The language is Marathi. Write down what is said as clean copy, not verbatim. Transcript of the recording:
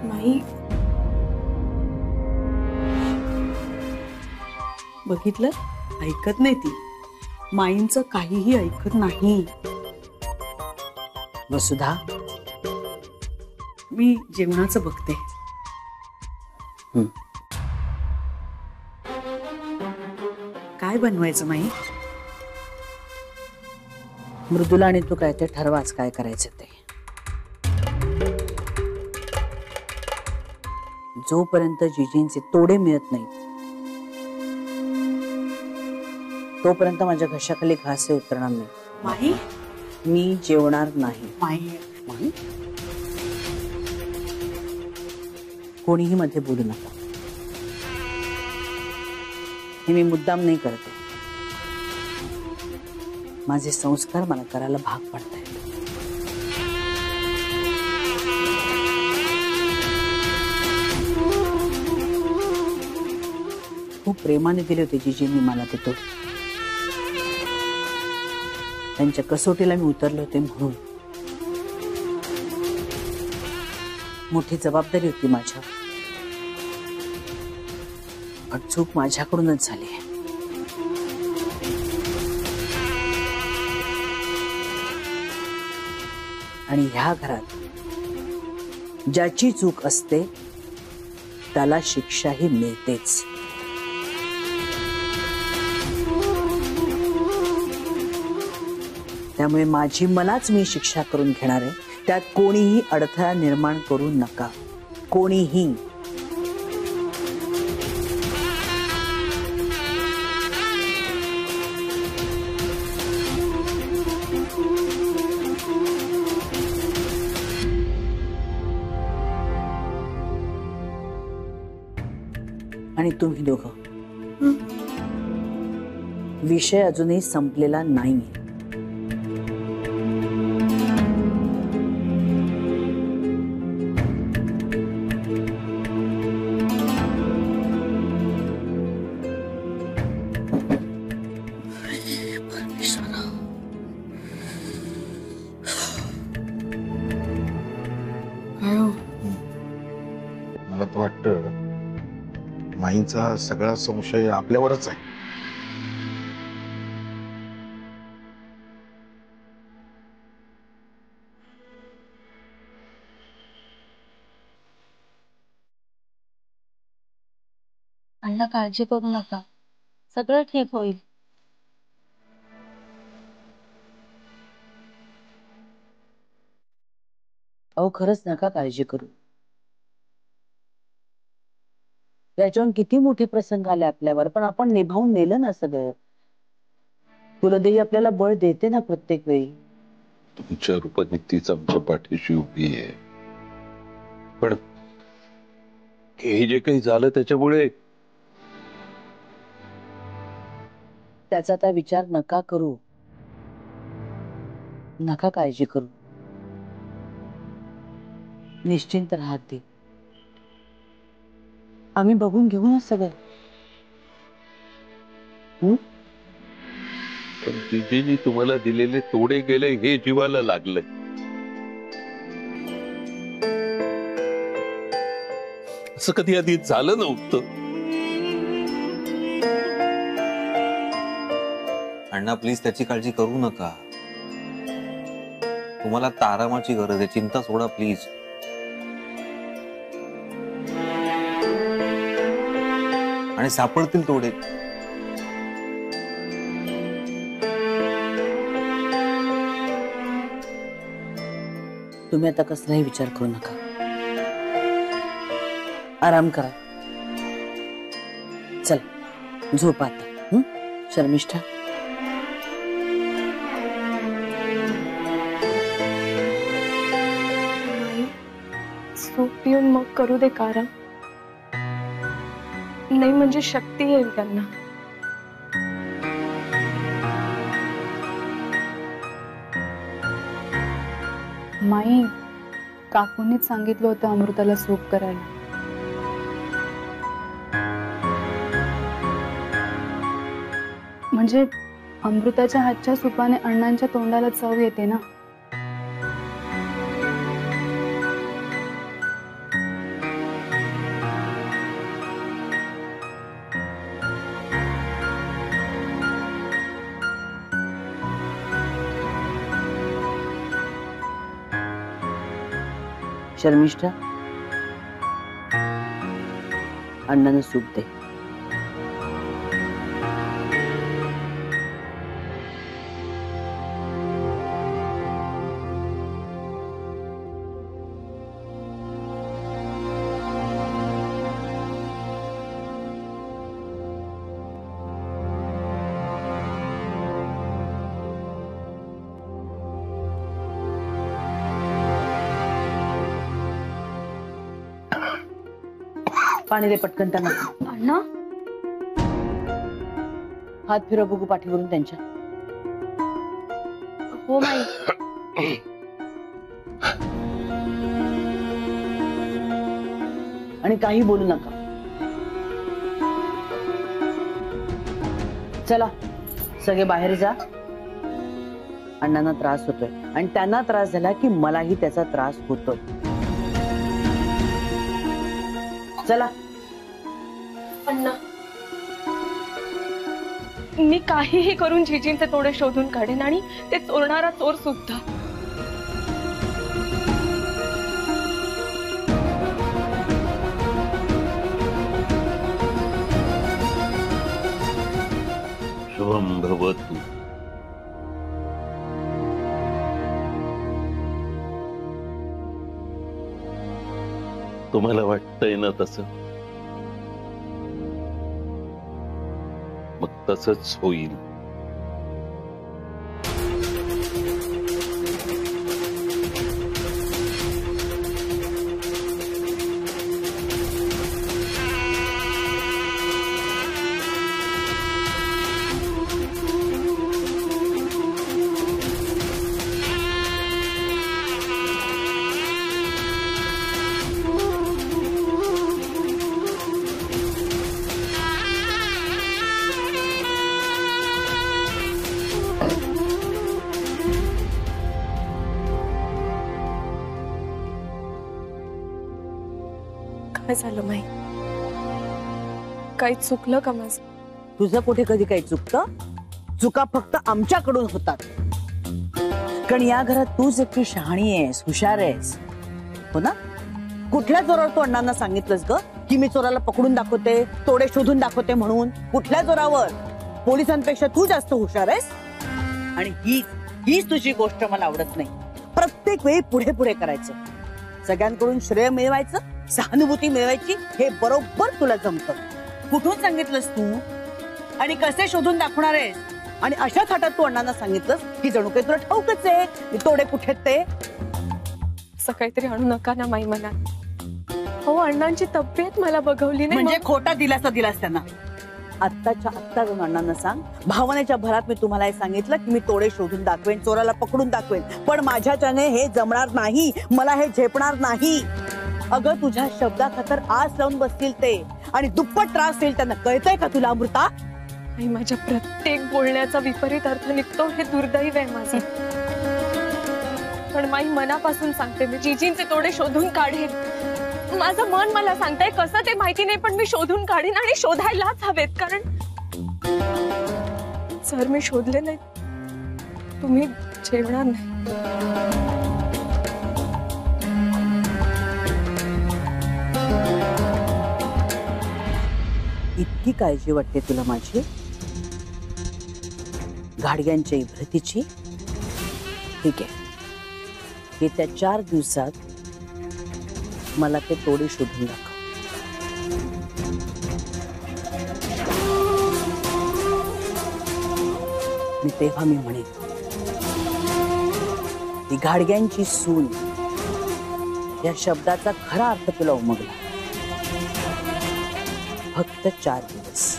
माई, बघितलं, ऐकत नाही ती. माईंचं काहीही ऐकत नाही. वसुधा, मी जेवणाचं बघते. काय बनवायचं माई? मृदुला आणि तू काय ते ठरवाच काय करायचं ते. जोपर्यंत जिजींचे तोडे मिळत नाहीत तोपर्यंत माझ्या घशाखाली घास उतरणार नाही. माई, मी जेवणार नाही. माई, माई, कोणीही मध्ये बोलू नका. हे मी मुद्दाम नाही करते. माझे संस्कार मला करायला भाग पडतायत. खूप प्रेमाने दिले होते जिजींनी मला ते तोड. त्यांच्या कसोटीला मी उतरले होते म्हणून. मोठी जबाबदारी होती माझ्यावर. पण चूक माझ्याकडूनच झाली. आणि ह्या घरात ज्याची चूक असते त्याला शिक्षाही मिळतेच. त्यामुळे माझी मलाच मी शिक्षा करून घेणार आहे. त्यात कोणीही अडथळा निर्माण करू नका. कोणीही. आणि तुम्ही दोघं, विषय अजूनही संपलेला नाही. मला तर वाटतं माईंचा सगळा संशय आपल्यावरच आहे. अण्णा, काळजी करू नका, सगळं ठीक होईल. अहो, खरंच नका काळजी करू. त्याच्याहून किती मोठे प्रसंग आले आपल्यावर, पण आपण निभावून नेलं ना सगळं. कुलदेवी आपल्याला बळ देते ना प्रत्येक वेळी. तुमच्या रूपाने तीच आमच्या पाठीशी उभी आहे. पण हे जे काही झालं त्याच्यामुळे त्याचा आता विचार नका करू. नका काळजी करू. निश्चिंत राहते. आम्ही बघून घेऊ ना सगळं. पण जिजींनी तुम्हाला दिलेले तोडे गेले हे जीवाला लागलंय. असं कधी आधी झालं नव्हतं. अण्णा, प्लीज त्याची काळजी करू नका. तुम्हाला आरामाची गरज आहे. चिंता सोडा प्लीज. आणि सापडतील तोडे. तुम्ही आता कसलाही विचार करू नका. आराम करा. चल झोप आता. शर्मिष्ठा, सूप पिऊन मग करू दे आराम. नाही म्हणजे शक्ती येईल त्यांना. माई, काकूंनीच सांगितलं होतं अमृताला सूप करायला. म्हणजे अमृताच्या हातच्या सुपाने अण्णांच्या तोंडाला चव येते ना. शर्मिष्ठा, अण्णांना सूप दे. पाणी दे पटकन त्यांना. अण्णा हात फिरव बघू पाठीवरून त्यांच्या. हो माई. आणि काही बोलू नका. चला सगळे बाहेर जा. अण्णांना त्रास होतोय आणि त्यांना त्रास झाला की मलाही त्याचा त्रास होतोय. चला. अण्णा मी काहीही करून जिजींचे तोडे शोधून काढेन आणि ते चोरणारा चोर सुद्धा. शुभम भवतु. तुम्हाला वाटतंय ना तसं, मग तसंच होईल. काय झालं माई? काही चुकलं का माझं? तुझं कुठे कधी काही चुकतं? चुका फक्त आमच्याकडून होतात. कारण या घरात तूच एकटी शहाणी आहेस, हुशार आहेस, हो ना? कुठल्या जोरावर तू अण्णांना सांगितलंस ग की मी चोराला पकडून दाखवते, तोडे शोधून दाखवते म्हणून? कुठल्या जोरावर? पोलिसांपेक्षा तू जास्त हुशार आहेस. आणि हीच तुझी गोष्ट मला आवडत नाही. प्रत्येक वेळी पुढे पुढे करायचं, सगळ्यांकडून श्रेय मिळवायचं, सहानुभूती मिळवायची, हे बरोबर तुला जमतं. कुठून सांगितलंस तू आणि कसे शोधून दाखवणार आहेस? आणि अशा थाटात तू अण्णांना सांगितलंस की जणू काही तुला ठाऊकच आहे मी तोडे कुठे ते. असं काहीतरी आणू नका ना माई मनात. हो, अण्णांची तब्येत मला बघवली नाही म्हणजे खोटा दिलासा दिलास त्यांना. आत्ताच्या आत्ता जाऊन अण्णांना सांग, भावनेच्या भरात मी तुम्हाला हे सांगितलं की मी तोडे शोधून दाखवेन, चोराला पकडून दाखवेन, पण माझ्याच्याने हे जमणार नाही, मला हे झेपणार नाही. अगं तुझ्या शब्दाखातर आस लावून बसतील ते आणि दुप्पट त्रास होईल त्यांना. कळतंय का तुला अमृता? आणि माझ्या प्रत्येक बोलण्याचा विपरीत अर्थ निघतो, हे दुर्दैव आहे माझं. पण माई मनापासून सांगते, मी जिजींचे तोडे शोधून काढेन. माझं मन मला सांगताय कसं ते माहिती नाही, पण मी शोधून काढेन आणि शोधायलाच हवेत. कारण जर मी शोधले नाही तुम्ही जेवणार नाही. इतकी काळजी वाटते तुला माझी गाडग्यांच्या इब्रतीची? ठीक आहे, येत्या 4 दिवसात मला ते तोडे शोधून दाखव. मी तेव्हा मी म्हणेन ती गाडग्यांची सून या शब्दाचा खरा अर्थ तुला उमगला. फक्त 4 दिवस.